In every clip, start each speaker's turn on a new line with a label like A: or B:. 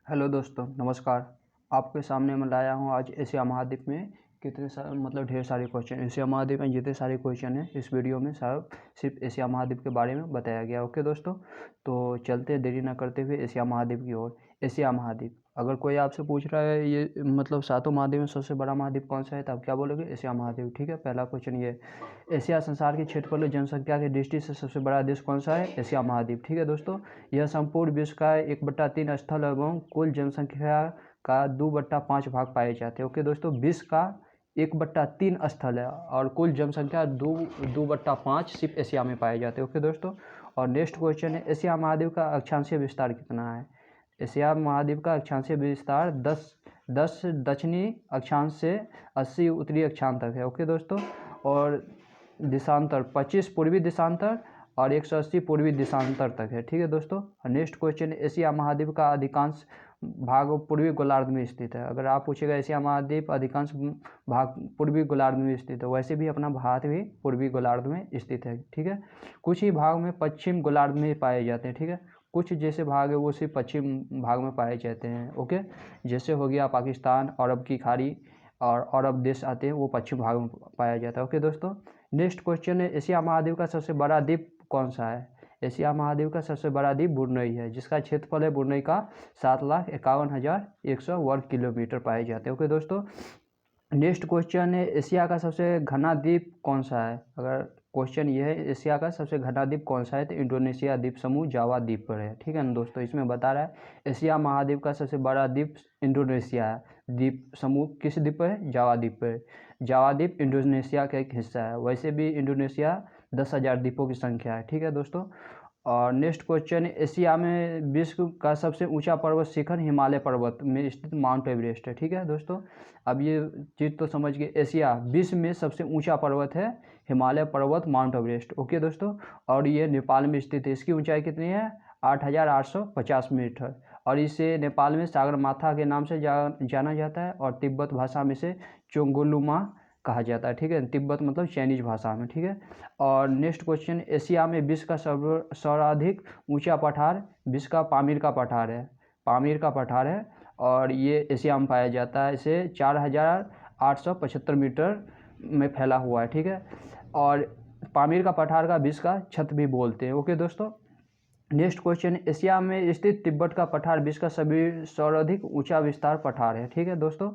A: Hello दोस्तों, नमस्कार। आपके सामने मैं लाया हूँ आज एशिया महाद्वीप में कितने सारे ढेर सारे क्वेश्चन। एशिया महाद्वीप में जितने सारे क्वेश्चन हैं इस वीडियो में सब सिर्फ एशिया महाद्वीप के बारे में बताया गया। ओके दोस्तों, तो चलते देरी ना करते हुए एशिया महाद्वीप की ओर। एशिया महाद्वीप, अगर कोई आपसे पूछ रहा है ये सातों महाद्वीप में सबसे बड़ा महाद्वीप कौन सा है, तो आप क्या बोलोगे? एशिया महाद्वीप। ठीक है, पहला क्वेश्चन ये। एशिया संसार के क्षेत्रफल और जनसंख्या की दृष्टि से सबसे बड़ा देश कौन सा है? एशिया महाद्वीप। ठीक है दोस्तों, यह संपूर्ण विश्व का 1/3 स्थल एवं कुल जनसंख्या का 2/5 भाग पाए जाते हैं। ओके दोस्तों, विश्व का 1/3 स्थल है और कुल जनसंख्या 2/5 सिर्फ एशिया में पाए जाते हैं। ओके दोस्तों, और नेक्स्ट क्वेश्चन है, एशिया महाद्वीप का अक्षांशीय विस्तार कितना है? एशिया महाद्वीप का अक्षांशीय विस्तार 10 दक्षिणी अक्षांश से 80 उत्तरी अक्षांश तक है। ओके दोस्तों, और दिशांतर 25 पूर्वी दिशांतर और 180 पूर्वी दिशांतर तक है। ठीक है दोस्तों, नेक्स्ट क्वेश्चन, एशिया महाद्वीप का अधिकांश भाग पूर्वी गोलार्ध में स्थित है। अगर आप पूछेगा एशिया महाद्वीप अधिकांश भाग पूर्वी गोलार्ध में स्थित है, वैसे भी अपना भारत भी पूर्वी गोलार्ध में स्थित है। ठीक है, कुछ ही भाग में पश्चिम गोलार्ध में पाए जाते हैं। ठीक है, कुछ जैसे भाग है वो सिर्फ पश्चिम भाग में पाए जाते हैं। ओके, जैसे हो गया पाकिस्तान, अरब की खाड़ी और अरब देश आते हैं, वो पश्चिम भाग में पाया जाता है। ओके दोस्तों, नेक्स्ट क्वेश्चन है, एशिया महाद्वीप का सबसे बड़ा द्वीप कौन सा है? एशिया महाद्वीप का सबसे बड़ा द्वीप ब्रुनई है, जिसका क्षेत्रफल है ब्रुनई का 7,51,100 वर्ग किलोमीटर पाए जाते हैं। ओके दोस्तों, नेक्स्ट क्वेश्चन है, एशिया का सबसे घना द्वीप कौन सा है? अगर क्वेश्चन ये है एशिया का सबसे घना द्वीप कौन सा है, तो इंडोनेशिया द्वीप समूह जावा द्वीप पर है। ठीक है ना दोस्तों, इसमें बता रहा है एशिया महाद्वीप का सबसे बड़ा द्वीप इंडोनेशिया है। द्वीप समूह किस द्वीप पर है? जावा द्वीप पर। जावा द्वीप इंडोनेशिया का एक हिस्सा है। वैसे भी इंडोनेशिया 10,000 द्वीपों की संख्या है। ठीक है दोस्तों, और नेक्स्ट क्वेश्चन, एशिया में विश्व का सबसे ऊंचा पर्वत शिखर हिमालय पर्वत में स्थित माउंट एवरेस्ट है। ठीक है दोस्तों, अब ये चीज़ तो समझ गए, एशिया विश्व में सबसे ऊंचा पर्वत है हिमालय पर्वत माउंट एवरेस्ट। ओके दोस्तों, और ये नेपाल में स्थित है। इसकी ऊंचाई कितनी है? 8,850 मीटर, और इसे नेपाल में सागरमाथा के नाम से जाना जाता है, और तिब्बत भाषा में से चोंगोलुमा कहा जाता है। ठीक है, तिब्बत मतलब चाइनीज भाषा में। ठीक है, और नेक्स्ट क्वेश्चन, एशिया में विश्व का सर्वाधिक ऊंचा पठार विश्व का पामीर का पठार है। पामीर का पठार है और ये एशिया में पाया जाता है। इसे 4,875 मीटर में फैला हुआ है। ठीक है, और पामीर का पठार का विश्व का छत भी बोलते हैं। ओके दोस्तों, नेक्स्ट क्वेश्चन, एशिया में स्थित तिब्बत का पठार विश्व का सर्वाधिक ऊंचा विस्तार पठार है। ठीक है दोस्तों,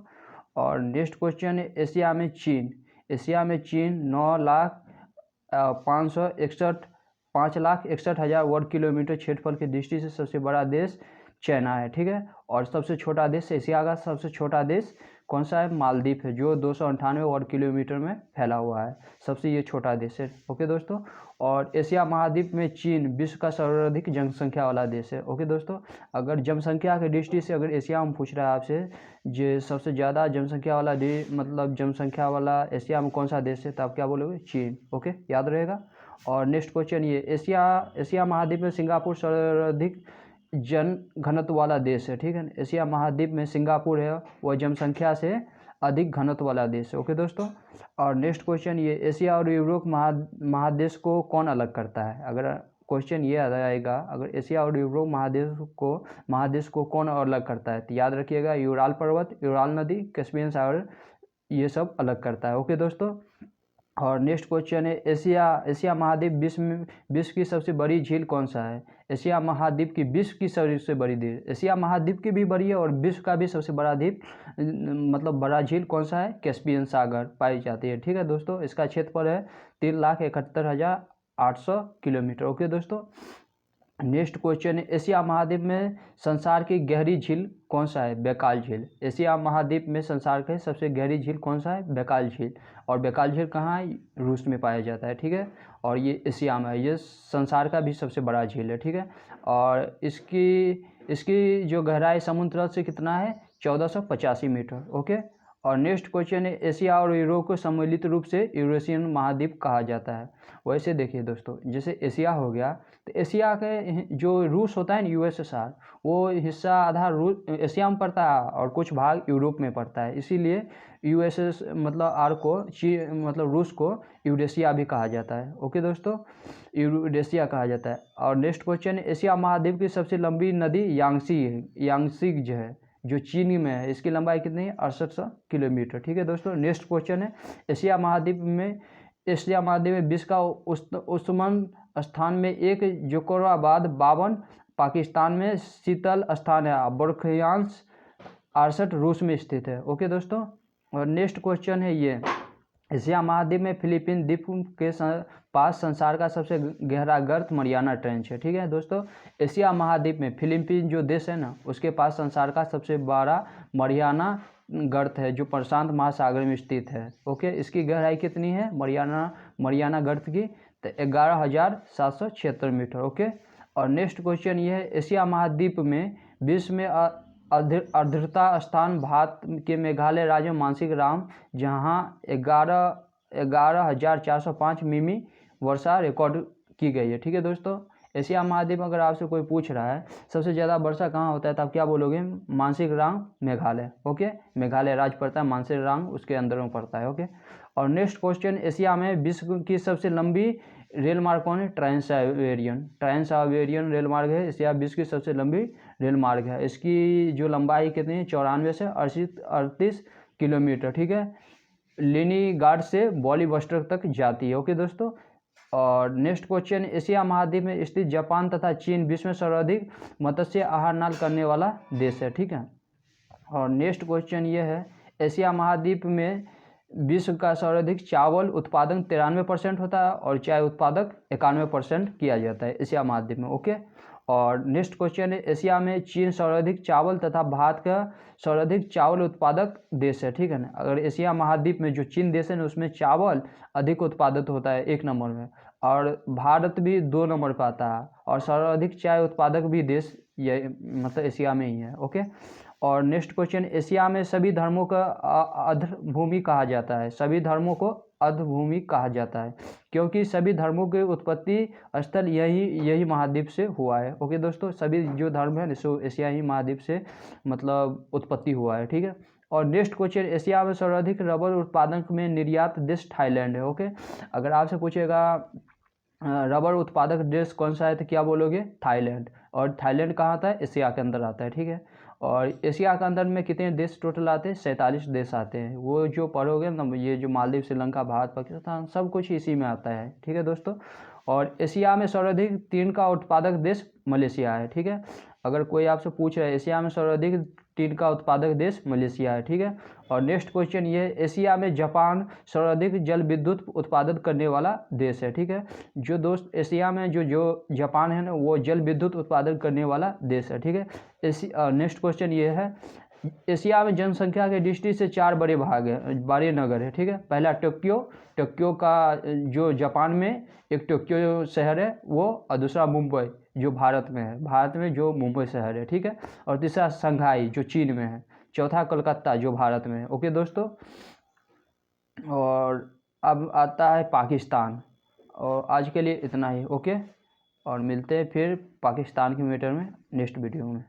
A: और नेक्स्ट क्वेश्चन है, एशिया में चीन। एशिया में चीन 5,61,000 वर्ग किलोमीटर क्षेत्रफल की दृष्टि से सबसे बड़ा देश चाइना है। ठीक है, और सबसे छोटा देश, एशिया का सबसे छोटा देश कौन सा है? मालदीव है, जो 298 वर्ग किलोमीटर में फैला हुआ है। सबसे ये छोटा देश है। ओके दोस्तों, और एशिया महाद्वीप में चीन विश्व का सर्वाधिक जनसंख्या वाला देश है। ओके दोस्तों, अगर जनसंख्या की दृष्टि से अगर एशिया में पूछ रहा है आपसे जो सबसे ज़्यादा जनसंख्या वाला जनसंख्या वाला एशिया में कौन सा देश है, तो आप क्या बोलोगे? चीन। ओके, याद रहेगा। और नेक्स्ट क्वेश्चन ये, एशिया महाद्वीप में सिंगापुर सर्वाधिक जन घनत्व वाला देश है। ठीक है, एशिया महाद्वीप में सिंगापुर है वह जनसंख्या से अधिक घनत्व वाला देश है। ओके दोस्तों, और नेक्स्ट क्वेश्चन ये, एशिया और यूरोप महादेश को कौन अलग करता है? अगर क्वेश्चन ये आएगा, अगर एशिया और यूरोप महादेश को कौन अलग करता है, तो याद रखिएगा यूराल पर्वत, यूराल नदी, कैस्पियन सागर, ये सब अलग करता है। ओके दोस्तों, और नेक्स्ट क्वेश्चन है, एशिया महाद्वीप विश्व की सबसे बड़ी झील कौन सा है? एशिया महाद्वीप की विश्व की सबसे बड़ी झील, एशिया महाद्वीप की भी बड़ी है और विश्व का भी सबसे बड़ा द्वीप बड़ा झील कौन सा है? कैस्पियन सागर पाई जाती है। ठीक है दोस्तों, इसका क्षेत्रफल है 3,71,800 किलोमीटर। ओके दोस्तों, नेक्स्ट क्वेश्चन है, एशिया महाद्वीप में संसार की गहरी झील कौन सा है? बैकाल झील। एशिया महाद्वीप में संसार की सबसे गहरी झील कौन सा है? बैकाल झील। और बैकाल झील कहाँ है? रूस में पाया जाता है। ठीक है, और ये एशिया में है, ये संसार का भी सबसे बड़ा झील है। ठीक है, और इसकी जो गहराई समुद्र तल से कितना है? 1485 मीटर। ओके, और नेक्स्ट क्वेश्चन है, एशिया और यूरोप को सम्मिलित रूप से यूरेशियन महाद्वीप कहा जाता है। वैसे देखिए दोस्तों, जैसे एशिया हो गया, तो एशिया के जो रूस होता है ना, यूएसएसआर, वो हिस्सा आधा रूस एशिया में पड़ता है और कुछ भाग यूरोप में पड़ता है, इसीलिए यूएसएस मतलब आर को मतलब रूस को यूरेशिया भी कहा जाता है। ओके दोस्तों, यूरेशिया कहा जाता है। और नेक्स्ट क्वेश्चन है, एशिया महाद्वीप की सबसे लंबी नदी यांगसी है, यांगसी जो है, जो चीन में है, इसकी लंबाई कितनी है? 6800 किलोमीटर। ठीक है दोस्तों, नेक्स्ट क्वेश्चन है, एशिया महाद्वीप में विश्व का उस्मान स्थान में एक जोकोराबाद 52, पाकिस्तान में शीतल स्थान है, बरखियांस 68 रूस में स्थित है। ओके दोस्तों, और नेक्स्ट क्वेश्चन है ये, एशिया महाद्वीप में फिलीपीन द्वीप के पास संसार का सबसे गहरा गर्त मरियाना ट्रेंच है। ठीक है दोस्तों, एशिया महाद्वीप में फिलीपीन जो देश है ना, उसके पास संसार का सबसे बड़ा मरियाना गर्त है, जो प्रशांत महासागर में स्थित है। ओके, इसकी गहराई कितनी है मरियाना गर्त की? तो 11,776 मीटर। ओके, और नेक्स्ट क्वेश्चन ये है, एशिया महाद्वीप में विश्व में आर्द्रता स्थान भारत के मेघालय राज्य में मानसिक राम, जहाँ 11,405 मिमी वर्षा रिकॉर्ड की गई है। ठीक है दोस्तों, एशिया महाद्वीप में अगर आपसे कोई पूछ रहा है सबसे ज़्यादा वर्षा कहाँ होता है, तो आप क्या बोलोगे? मानसिक राम, मेघालय। ओके, मेघालय राज्य पड़ता है, मानसिक राम उसके अंदर में पड़ता है। ओके, और नेक्स्ट क्वेश्चन, एशिया में विश्व की सबसे लंबी रेल मार्ग कौन है? ट्रांस साइबेरियन रेल मार्ग है, एशिया विश्व की सबसे लंबी रेल मार्ग है। इसकी जो लंबाई कितनी है? 94 से 38 किलोमीटर। ठीक है, लेनीगार्ड से वॉलिबस्टक तक जाती है। ओके दोस्तों, और नेक्स्ट क्वेश्चन, एशिया महाद्वीप में स्थित जापान तथा चीन विश्व में सर्वाधिक मत्स्य आहार नाल करने वाला देश है। ठीक है, और नेक्स्ट क्वेश्चन ये है, एशिया महाद्वीप में विश्व का सर्वाधिक चावल उत्पादन 93% होता है और चाय उत्पादक 91% किया जाता है एशिया महाद्वीप में। ओके, और नेक्स्ट क्वेश्चन है, एशिया में चीन सर्वाधिक चावल तथा भारत का सर्वाधिक चावल उत्पादक देश है। ठीक है ना, अगर एशिया महाद्वीप में जो चीन देश है ना, उसमें चावल अधिक उत्पादित होता है 1 नंबर में, और भारत भी 2 नंबर पर आता है, और सर्वाधिक चाय उत्पादक भी देश ये मतलब एशिया में ही है। ओके, और नेक्स्ट क्वेश्चन, एशिया में सभी धर्मों का अधभूमि कहा जाता है, सभी धर्मों को अधभूमि कहा जाता है, क्योंकि सभी धर्मों के उत्पत्ति स्थल यही महाद्वीप से हुआ है। ओके दोस्तों, सभी जो धर्म है सो एशिया ही महाद्वीप से मतलब उत्पत्ति हुआ है। ठीक है, और नेक्स्ट क्वेश्चन, एशिया में सर्वाधिक रबर उत्पादन में निर्यात देश थाईलैंड है। ओके, अगर आपसे पूछेगा रबर उत्पादक देश कौन सा है, तो क्या बोलोगे? थाईलैंड। और थाईलैंड कहाँ आता है? एशिया के अंदर आता है। ठीक है, और एशिया के अंदर में कितने देश टोटल आते हैं? 47 देश आते हैं। वो जो पढ़ोगे ना, ये जो मालदीव, श्रीलंका, भारत, पाकिस्तान, सब कुछ इसी में आता है। ठीक है दोस्तों, और एशिया में सर्वाधिक टीन का उत्पादक देश मलेशिया है। ठीक है, अगर कोई आपसे पूछ रहा है एशिया में सर्वाधिक टीन का उत्पादक देश मलेशिया है। ठीक है, और नेक्स्ट क्वेश्चन ये, एशिया में जापान सर्वाधिक जल विद्युत उत्पादन करने वाला देश है। ठीक है, जो दोस्त एशिया में जो जापान है ना, वो जल विद्युत उत्पादन करने वाला देश है। ठीक है, नेक्स्ट क्वेश्चन ये है, एशिया में जनसंख्या के दृष्टि से 4 बड़े नगर है। ठीक है, पहला टोक्यो का जो जापान में एक टोक्यो शहर है वो, और दूसरा मुंबई जो भारत में है, भारत में जो मुंबई शहर है। ठीक है, और तीसरा शंघाई जो चीन में है, चौथा कोलकाता जो भारत में है। ओके दोस्तों, और अब आता है पाकिस्तान, और आज के लिए इतना ही। ओके, और मिलते हैं फिर पाकिस्तान के मैटर में नेक्स्ट वीडियो में।